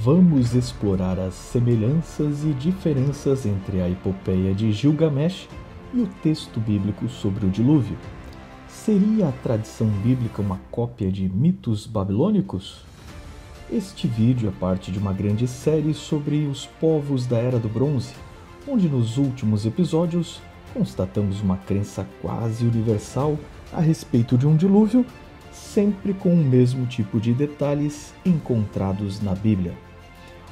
vamos explorar as semelhanças e diferenças entre a epopeia de Gilgamesh e o texto bíblico sobre o dilúvio. Seria a tradição bíblica uma cópia de mitos babilônicos? Este vídeo é parte de uma grande série sobre os povos da Era do Bronze, onde nos últimos episódios constatamos uma crença quase universal a respeito de um dilúvio, sempre com o mesmo tipo de detalhes encontrados na Bíblia.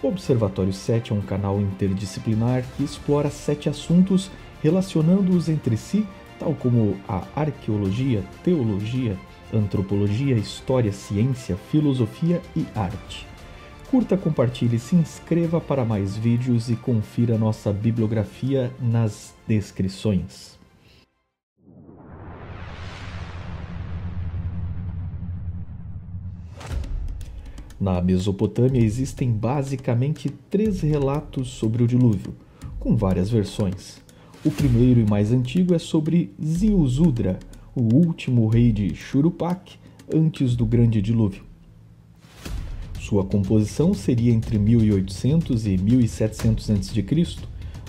O Observatório 7 é um canal interdisciplinar que explora 7 assuntos relacionando-os entre si, tal como a arqueologia, teologia, antropologia, história, ciência, filosofia e arte. Curta, compartilhe, se inscreva para mais vídeos e confira nossa bibliografia nas descrições. Na Mesopotâmia existem basicamente 3 relatos sobre o dilúvio, com várias versões. O primeiro e mais antigo é sobre Ziusudra, o último rei de Shuruppak antes do grande dilúvio. Sua composição seria entre 1800 e 1700 a.C.,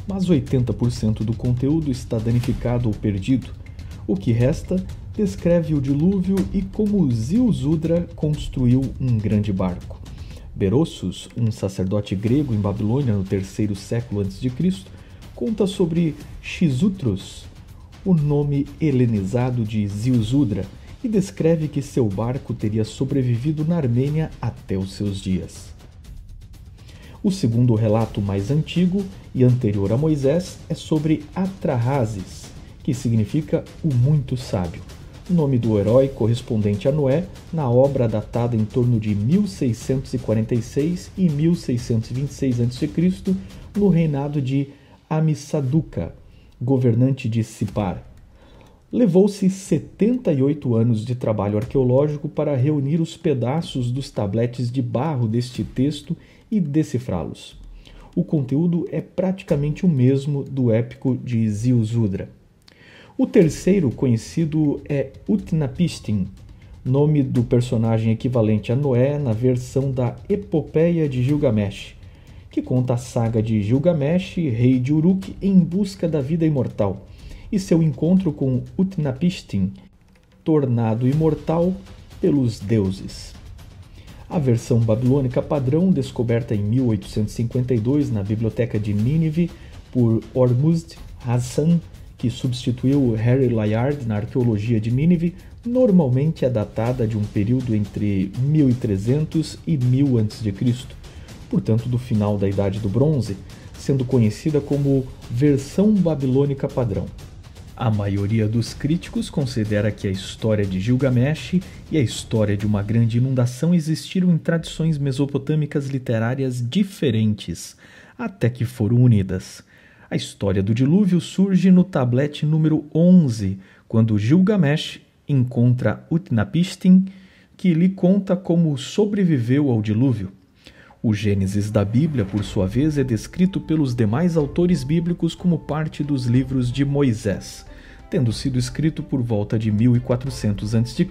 mas 80% do conteúdo está danificado ou perdido. O que resta descreve o dilúvio e como Ziusudra construiu um grande barco. Berossus, um sacerdote grego em Babilônia no 3º século a.C., conta sobre Xisutros, o nome helenizado de Ziusudra, e descreve que seu barco teria sobrevivido na Armênia até os seus dias. O segundo relato mais antigo e anterior a Moisés é sobre Atrahasis, que significa o muito sábio, nome do herói correspondente a Noé na obra datada em torno de 1646 e 1626 a.C., no reinado de Amissaduca, governante de Sipar. Levou-se 78 anos de trabalho arqueológico para reunir os pedaços dos tabletes de barro deste texto e decifrá-los. O conteúdo é praticamente o mesmo do épico de Ziusudra. O terceiro conhecido é Utnapishtim, nome do personagem equivalente a Noé na versão da Epopeia de Gilgamesh, que conta a saga de Gilgamesh, rei de Uruk, em busca da vida imortal, e seu encontro com Utnapishtim, tornado imortal pelos deuses. A versão babilônica padrão, descoberta em 1852 na biblioteca de Nínive por Ormuzd Hassan, que substituiu Harry Layard na arqueologia de Nínive, normalmente é datada de um período entre 1300 e 1000 a.C., portanto do final da Idade do Bronze, sendo conhecida como versão babilônica padrão. A maioria dos críticos considera que a história de Gilgamesh e a história de uma grande inundação existiram em tradições mesopotâmicas literárias diferentes, até que foram unidas. A história do dilúvio surge no tablete número 11, quando Gilgamesh encontra Utnapishtim, que lhe conta como sobreviveu ao dilúvio. O Gênesis da Bíblia, por sua vez, é descrito pelos demais autores bíblicos como parte dos livros de Moisés, tendo sido escrito por volta de 1400 a.C.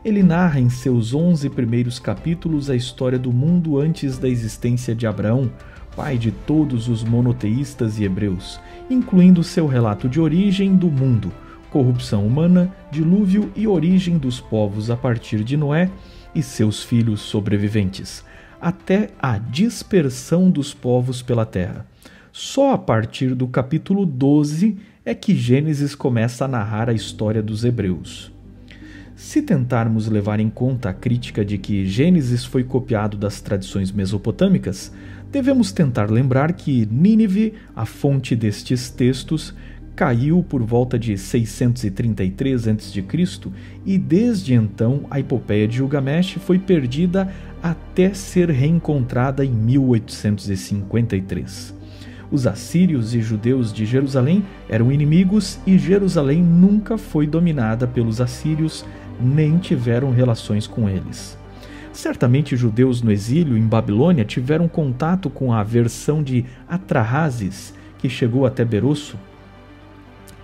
Ele narra em seus 11 primeiros capítulos a história do mundo antes da existência de Abraão, pai de todos os monoteístas e hebreus, incluindo seu relato de origem do mundo, corrupção humana, dilúvio e origem dos povos a partir de Noé e seus filhos sobreviventes, até a dispersão dos povos pela terra. Só a partir do capítulo 12 é que Gênesis começa a narrar a história dos hebreus. Se tentarmos levar em conta a crítica de que Gênesis foi copiado das tradições mesopotâmicas, devemos tentar lembrar que Nínive, a fonte destes textos, caiu por volta de 633 a.C. e desde então a epopeia de Gilgamesh foi perdida até ser reencontrada em 1853. Os assírios e judeus de Jerusalém eram inimigos e Jerusalém nunca foi dominada pelos assírios, nem tiveram relações com eles. Certamente judeus no exílio em Babilônia tiveram contato com a versão de Atrahasis, que chegou até Berosso.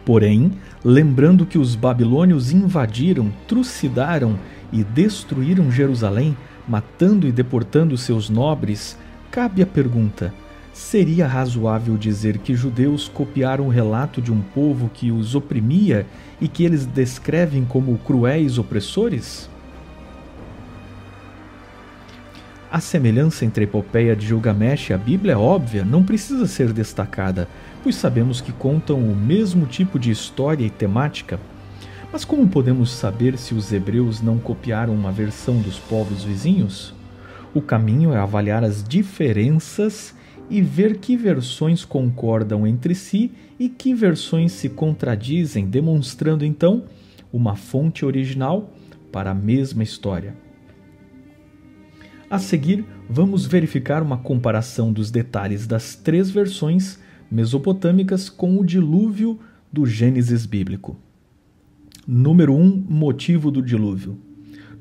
Porém, lembrando que os babilônios invadiram, trucidaram e destruíram Jerusalém, matando e deportando seus nobres, cabe a pergunta: seria razoável dizer que judeus copiaram o relato de um povo que os oprimia e que eles descrevem como cruéis opressores? A semelhança entre a epopeia de Gilgamesh e a Bíblia é óbvia, não precisa ser destacada, pois sabemos que contam o mesmo tipo de história e temática. Mas como podemos saber se os hebreus não copiaram uma versão dos povos vizinhos? O caminho é avaliar as diferenças e ver que versões concordam entre si e que versões se contradizem, demonstrando então uma fonte original para a mesma história. A seguir, vamos verificar uma comparação dos detalhes das 3 versões mesopotâmicas com o dilúvio do Gênesis bíblico. Número 1. Motivo do dilúvio.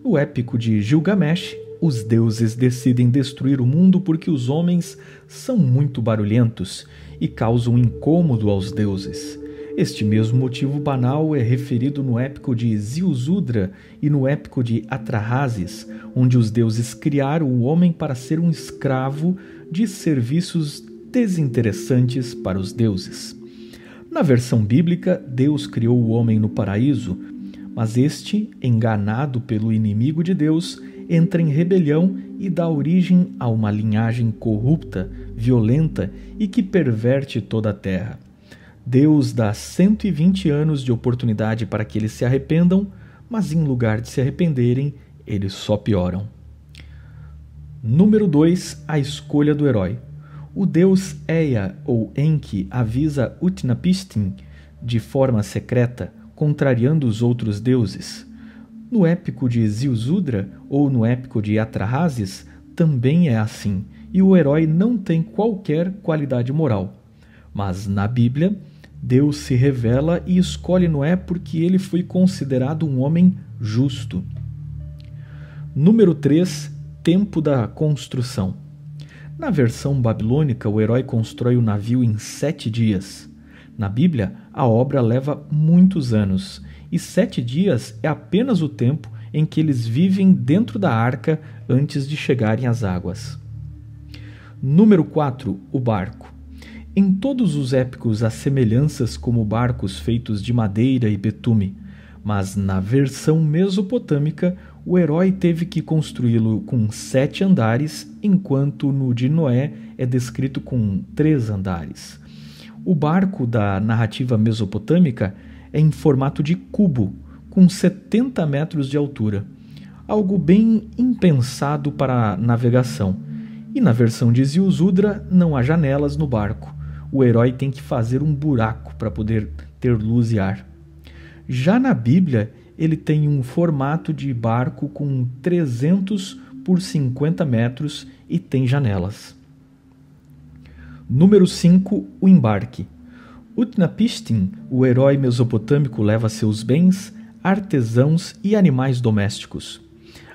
No épico de Gilgamesh, os deuses decidem destruir o mundo porque os homens são muito barulhentos e causam incômodo aos deuses. Este mesmo motivo banal é referido no épico de Ziusudra e no épico de Atrahasis, onde os deuses criaram o homem para ser um escravo de serviços desinteressantes para os deuses. Na versão bíblica, Deus criou o homem no paraíso, mas este, enganado pelo inimigo de Deus, entra em rebelião e dá origem a uma linhagem corrupta, violenta e que perverte toda a terra. Deus dá 120 anos de oportunidade para que eles se arrependam, mas em lugar de se arrependerem, eles só pioram. Número 2. A escolha do herói. O deus Ea ou Enki avisa Utnapishtim de forma secreta, contrariando os outros deuses. No épico de Ziusudra ou no épico de Atrahasis também é assim, e o herói não tem qualquer qualidade moral. Mas na Bíblia, Deus se revela e escolhe Noé porque ele foi considerado um homem justo. Número 3. Tempo da construção. Na versão babilônica, o herói constrói o navio em 7 dias. Na Bíblia, a obra leva muitos anos, e 7 dias é apenas o tempo em que eles vivem dentro da arca antes de chegarem às águas. Número 4. O barco. Em todos os épicos há semelhanças como barcos feitos de madeira e betume, mas na versão mesopotâmica o herói teve que construí-lo com 7 andares, enquanto no de Noé é descrito com 3 andares. O barco da narrativa mesopotâmica é em formato de cubo, com 70 metros de altura, algo bem impensado para a navegação. E na versão de Ziusudra não há janelas no barco. O herói tem que fazer um buraco para poder ter luz e ar. Já na Bíblia, ele tem um formato de barco com 300 por 50 metros e tem janelas. Número 5. O embarque. Utnapishtim, o herói mesopotâmico, leva seus bens, artesãos e animais domésticos.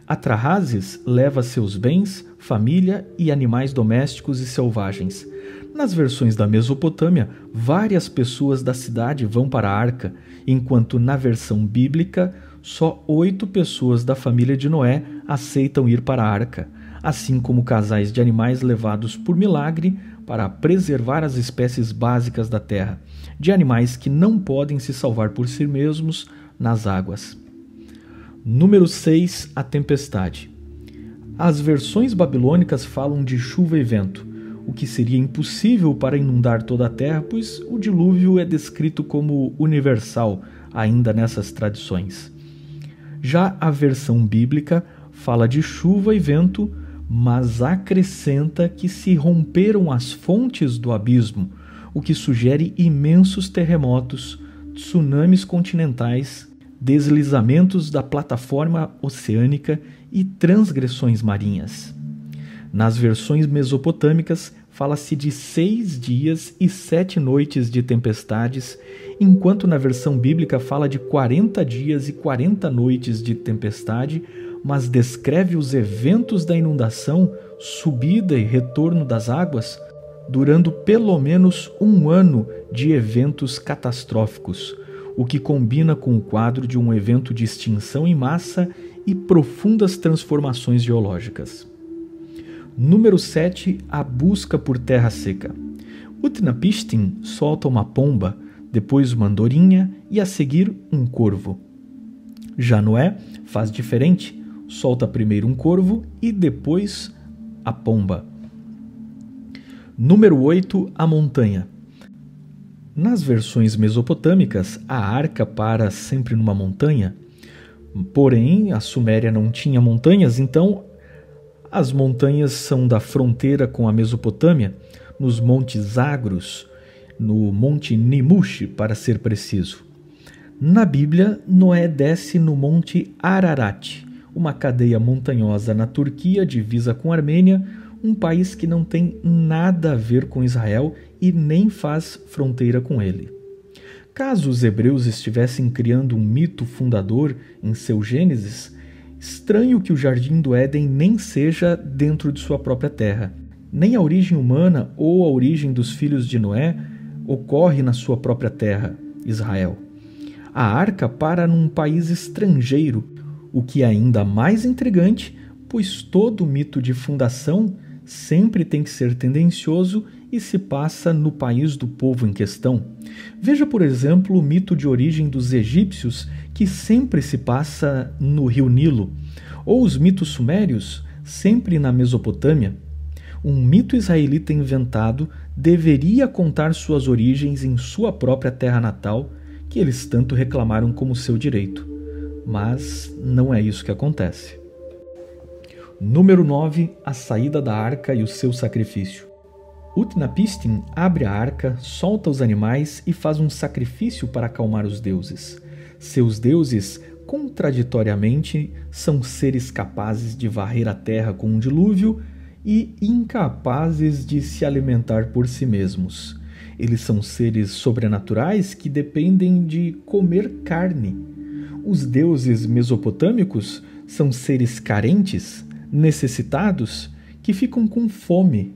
Atrahasis leva seus bens, família e animais domésticos e selvagens. Nas versões da Mesopotâmia, várias pessoas da cidade vão para a arca, enquanto na versão bíblica, só 8 pessoas da família de Noé aceitam ir para a arca, assim como casais de animais levados por milagre para preservar as espécies básicas da terra, de animais que não podem se salvar por si mesmos nas águas. Número 6. A tempestade. As versões babilônicas falam de chuva e vento, o que seria impossível para inundar toda a terra, pois o dilúvio é descrito como universal ainda nessas tradições. Já a versão bíblica fala de chuva e vento, mas acrescenta que se romperam as fontes do abismo, o que sugere imensos terremotos, tsunamis continentais, deslizamentos da plataforma oceânica e transgressões marinhas. Nas versões mesopotâmicas, fala-se de 6 dias e 7 noites de tempestades, enquanto na versão bíblica fala de 40 dias e 40 noites de tempestade, mas descreve os eventos da inundação, subida e retorno das águas, durando pelo menos 1 ano de eventos catastróficos, o que combina com o quadro de um evento de extinção em massa e profundas transformações geológicas. Número 7. A busca por terra seca. Utnapishtim solta uma pomba, depois uma andorinha e a seguir um corvo. Já Noé faz diferente, solta primeiro um corvo e depois a pomba. Número 8. A montanha. Nas versões mesopotâmicas, a arca para sempre numa montanha, porém a Suméria não tinha montanhas, então as montanhas são da fronteira com a Mesopotâmia, nos montes Zagros, no monte Nimush, para ser preciso. Na Bíblia, Noé desce no monte Ararat, uma cadeia montanhosa na Turquia, divisa com a Armênia, um país que não tem nada a ver com Israel e nem faz fronteira com ele. Caso os hebreus estivessem criando um mito fundador em seu Gênesis, estranho que o Jardim do Éden nem seja dentro de sua própria terra. Nem a origem humana ou a origem dos filhos de Noé ocorre na sua própria terra, Israel. A arca para num país estrangeiro, o que é ainda mais intrigante, pois todo mito de fundação sempre tem que ser tendencioso e se passa no país do povo em questão. Veja, por exemplo, o mito de origem dos egípcios, que sempre se passa no rio Nilo, ou os mitos sumérios, sempre na Mesopotâmia. Um mito israelita inventado deveria contar suas origens em sua própria terra natal, que eles tanto reclamaram como seu direito. Mas não é isso que acontece. Número 9. A saída da arca e o seu sacrifício. Utnapishtim abre a arca, solta os animais e faz um sacrifício para acalmar os deuses. Seus deuses, contraditoriamente, são seres capazes de varrer a terra com um dilúvio e incapazes de se alimentar por si mesmos. Eles são seres sobrenaturais que dependem de comer carne. Os deuses mesopotâmicos são seres carentes, necessitados, que ficam com fome.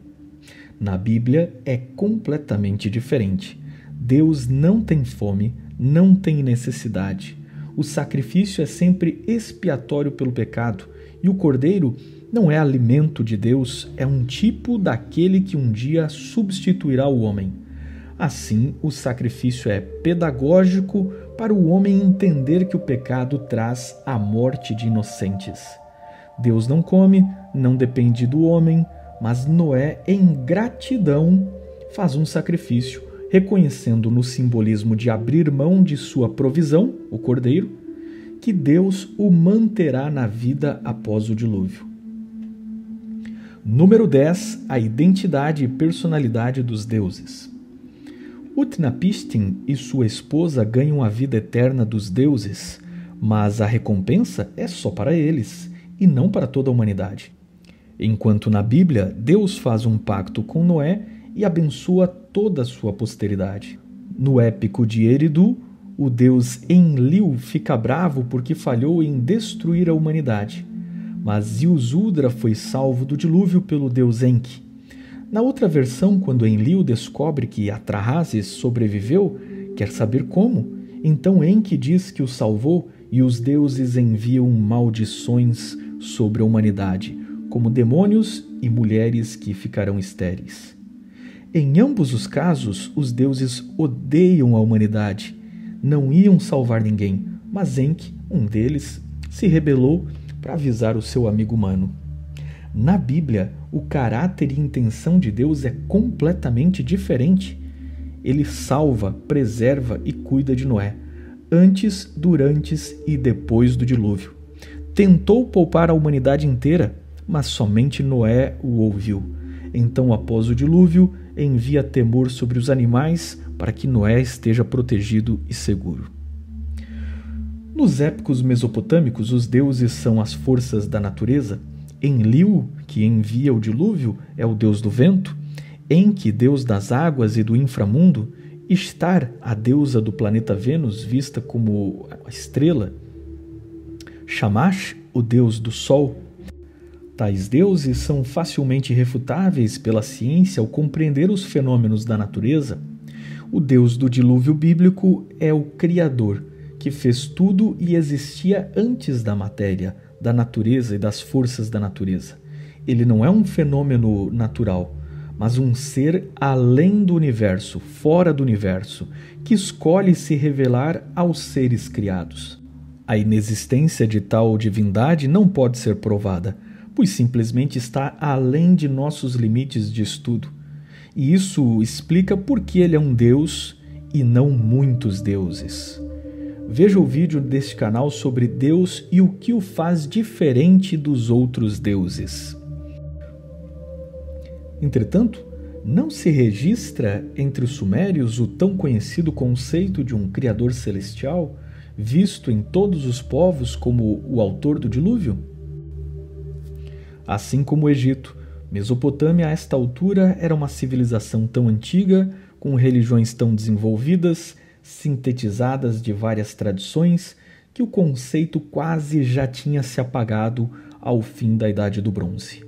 Na Bíblia é completamente diferente. Deus não tem fome, não tem necessidade. O sacrifício é sempre expiatório pelo pecado, e o cordeiro não é alimento de Deus, é um tipo daquele que um dia substituirá o homem. Assim, o sacrifício é pedagógico para o homem entender que o pecado traz a morte de inocentes. Deus não come, não depende do homem, mas Noé, em gratidão, faz um sacrifício, reconhecendo no simbolismo de abrir mão de sua provisão, o cordeiro, que Deus o manterá na vida após o dilúvio. Número 10. A identidade e personalidade dos deuses. Utnapishtim e sua esposa ganham a vida eterna dos deuses, mas a recompensa é só para eles e não para toda a humanidade. Enquanto na Bíblia, Deus faz um pacto com Noé e abençoa toda a sua posteridade. No épico de Eridu, o deus Enlil fica bravo porque falhou em destruir a humanidade, mas Ziusudra foi salvo do dilúvio pelo deus Enki. Na outra versão, quando Enlil descobre que Atrahasis sobreviveu, quer saber como, então Enki diz que o salvou e os deuses enviam maldições sobre a humanidade, como demônios e mulheres que ficarão estéreis. Em ambos os casos, os deuses odeiam a humanidade, não iam salvar ninguém, mas Enki, um deles, se rebelou para avisar o seu amigo humano. Na Bíblia, o caráter e intenção de Deus é completamente diferente. Ele salva, preserva e cuida de Noé, antes, durante e depois do dilúvio. Tentou poupar a humanidade inteira, mas somente Noé o ouviu. Então, após o dilúvio, envia temor sobre os animais para que Noé esteja protegido e seguro. Nos épicos mesopotâmicos, os deuses são as forças da natureza. Enlil, que envia o dilúvio, é o deus do vento. Enki, deus das águas e do inframundo. Ishtar, a deusa do planeta Vênus, vista como a estrela. Shamash, o deus do sol. Tais deuses são facilmente refutáveis pela ciência ao compreender os fenômenos da natureza. O deus do dilúvio bíblico é o Criador, que fez tudo e existia antes da matéria, da natureza e das forças da natureza. Ele não é um fenômeno natural, mas um ser além do universo, fora do universo, que escolhe se revelar aos seres criados. A inexistência de tal divindade não pode ser provada, pois simplesmente está além de nossos limites de estudo. E isso explica por que ele é um Deus e não muitos deuses. Veja o vídeo deste canal sobre Deus e o que o faz diferente dos outros deuses. Entretanto, não se registra entre os sumérios o tão conhecido conceito de um Criador celestial, visto em todos os povos como o autor do dilúvio? Assim como o Egito, Mesopotâmia a esta altura era uma civilização tão antiga, com religiões tão desenvolvidas, sintetizadas de várias tradições, que o conceito quase já tinha se apagado ao fim da Idade do Bronze.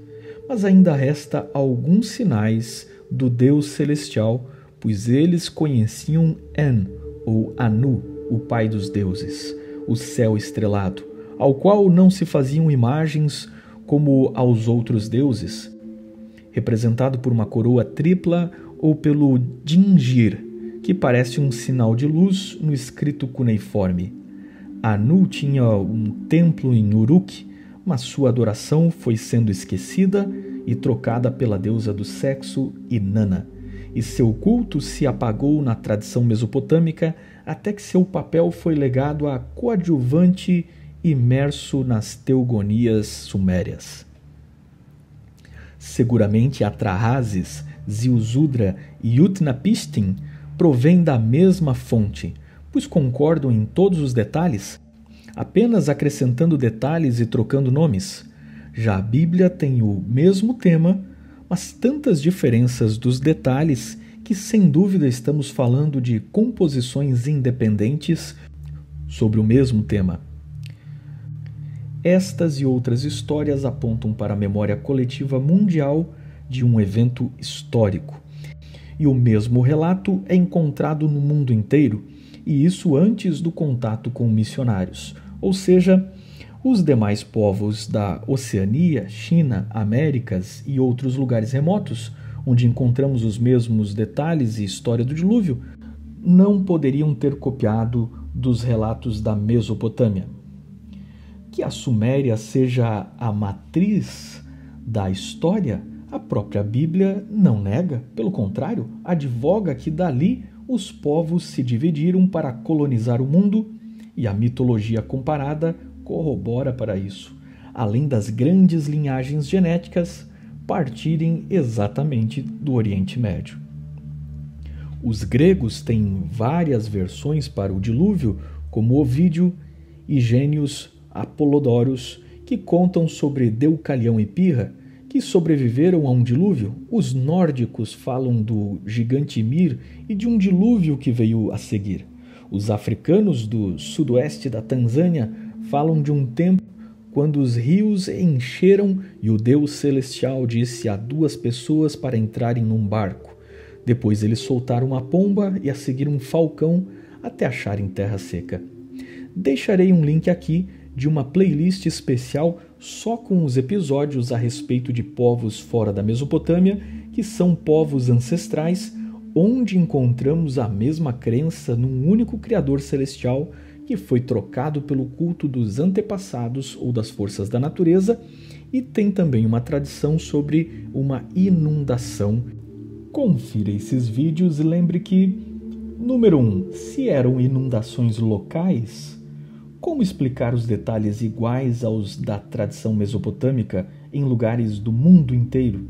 Mas ainda resta alguns sinais do Deus celestial, pois eles conheciam En, ou Anu, o pai dos deuses, o céu estrelado, ao qual não se faziam imagens como aos outros deuses, representado por uma coroa tripla ou pelo Dingir, que parece um sinal de luz no escrito cuneiforme. Anu tinha um templo em Uruk, mas sua adoração foi sendo esquecida e trocada pela deusa do sexo Inanna, e seu culto se apagou na tradição mesopotâmica até que seu papel foi legado a coadjuvante imerso nas teogonias sumérias. Seguramente Atrahasis, Ziusudra e Utnapishtim provêm da mesma fonte, pois concordam em todos os detalhes, apenas acrescentando detalhes e trocando nomes. Já a Bíblia tem o mesmo tema, mas tantas diferenças dos detalhes que sem dúvida estamos falando de composições independentes sobre o mesmo tema. Estas e outras histórias apontam para a memória coletiva mundial de um evento histórico. E o mesmo relato é encontrado no mundo inteiro, e isso antes do contato com missionários, ou seja, os demais povos da Oceania, China, Américas e outros lugares remotos, onde encontramos os mesmos detalhes e história do dilúvio, não poderiam ter copiado dos relatos da Mesopotâmia. Que a Suméria seja a matriz da história, a própria Bíblia não nega, pelo contrário, advoga que dali os povos se dividiram para colonizar o mundo, e a mitologia comparada corrobora para isso, além das grandes linhagens genéticas partirem exatamente do Oriente Médio. Os gregos têm várias versões para o dilúvio, como Ovídio e Gênios Apolodorus, que contam sobre Deucalião e Pirra, que sobreviveram a um dilúvio. Os nórdicos falam do gigante Ymir e de um dilúvio que veio a seguir. Os africanos do sudoeste da Tanzânia falam de um tempo quando os rios encheram e o Deus celestial disse a duas pessoas para entrarem num barco. Depois eles soltaram uma pomba e a seguir um falcão até acharem terra seca. Deixarei um link aqui de uma playlist especial só com os episódios a respeito de povos fora da Mesopotâmia, que são povos ancestrais, onde encontramos a mesma crença num único Criador celestial que foi trocado pelo culto dos antepassados ou das forças da natureza, e tem também uma tradição sobre uma inundação. Confira esses vídeos e lembre que, número 1, se eram inundações locais, como explicar os detalhes iguais aos da tradição mesopotâmica em lugares do mundo inteiro?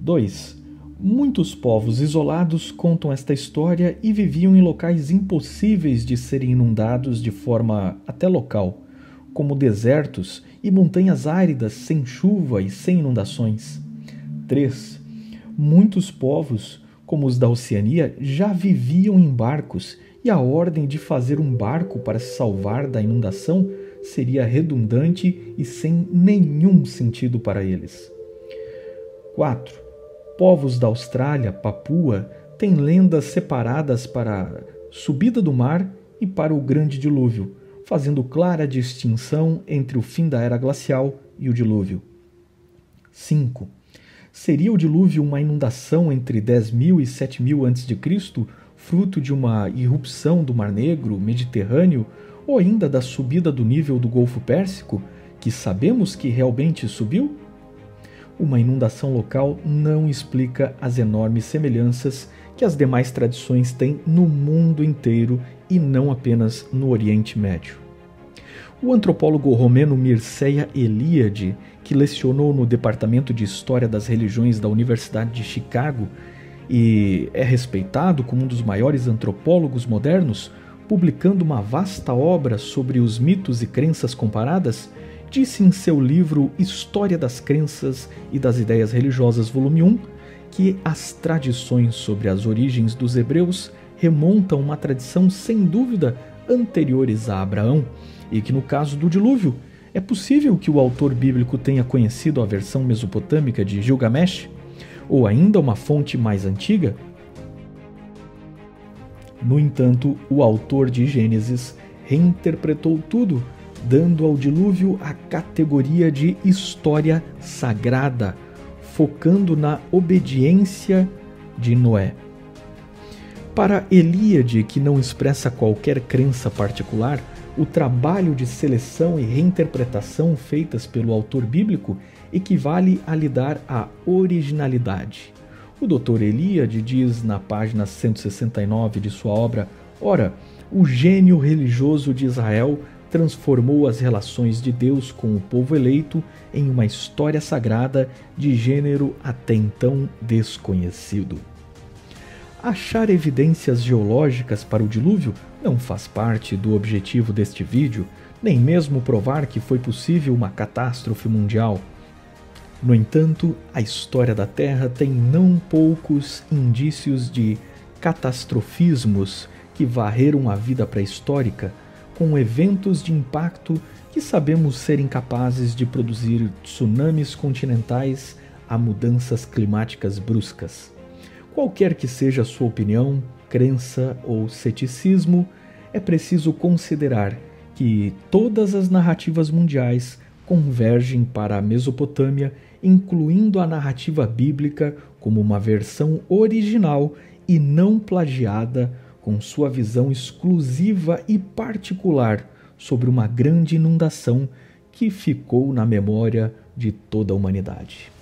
2. Muitos povos isolados contam esta história e viviam em locais impossíveis de serem inundados de forma até local, como desertos e montanhas áridas sem chuva e sem inundações. 3. Muitos povos, como os da Oceania, já viviam em barcos e a ordem de fazer um barco para se salvar da inundação seria redundante e sem nenhum sentido para eles. 4. Povos da Austrália, Papua, têm lendas separadas para a subida do mar e para o grande dilúvio, fazendo clara distinção entre o fim da era glacial e o dilúvio. 5. Seria o dilúvio uma inundação entre 10.000 e 7.000 a.C., fruto de uma irrupção do Mar Negro, Mediterrâneo, ou ainda da subida do nível do Golfo Pérsico, que sabemos que realmente subiu? Uma inundação local não explica as enormes semelhanças que as demais tradições têm no mundo inteiro e não apenas no Oriente Médio. O antropólogo romeno Mircea Eliade, que lecionou no Departamento de História das Religiões da Universidade de Chicago e é respeitado como um dos maiores antropólogos modernos, publicando uma vasta obra sobre os mitos e crenças comparadas, disse em seu livro História das Crenças e das Ideias Religiosas, volume 1, que as tradições sobre as origens dos hebreus remontam a uma tradição sem dúvida anteriores a Abraão, e que no caso do dilúvio, é possível que o autor bíblico tenha conhecido a versão mesopotâmica de Gilgamesh, ou ainda uma fonte mais antiga. No entanto, o autor de Gênesis reinterpretou tudo, dando ao dilúvio a categoria de história sagrada, focando na obediência de Noé. Para Eliade, que não expressa qualquer crença particular, o trabalho de seleção e reinterpretação feitas pelo autor bíblico equivale a lhe dar a originalidade. O Dr. Eliade diz na página 169 de sua obra: ora, o gênio religioso de Israel transformou as relações de Deus com o povo eleito em uma história sagrada de gênero até então desconhecido. Achar evidências geológicas para o dilúvio não faz parte do objetivo deste vídeo, nem mesmo provar que foi possível uma catástrofe mundial. No entanto, a história da Terra tem não poucos indícios de catastrofismos que varreram a vida pré-histórica, com eventos de impacto que sabemos serem capazes de produzir tsunamis continentais a mudanças climáticas bruscas. Qualquer que seja a sua opinião, crença ou ceticismo, é preciso considerar que todas as narrativas mundiais convergem para a Mesopotâmia, incluindo a narrativa bíblica como uma versão original e não plagiada, com sua visão exclusiva e particular sobre uma grande inundação que ficou na memória de toda a humanidade.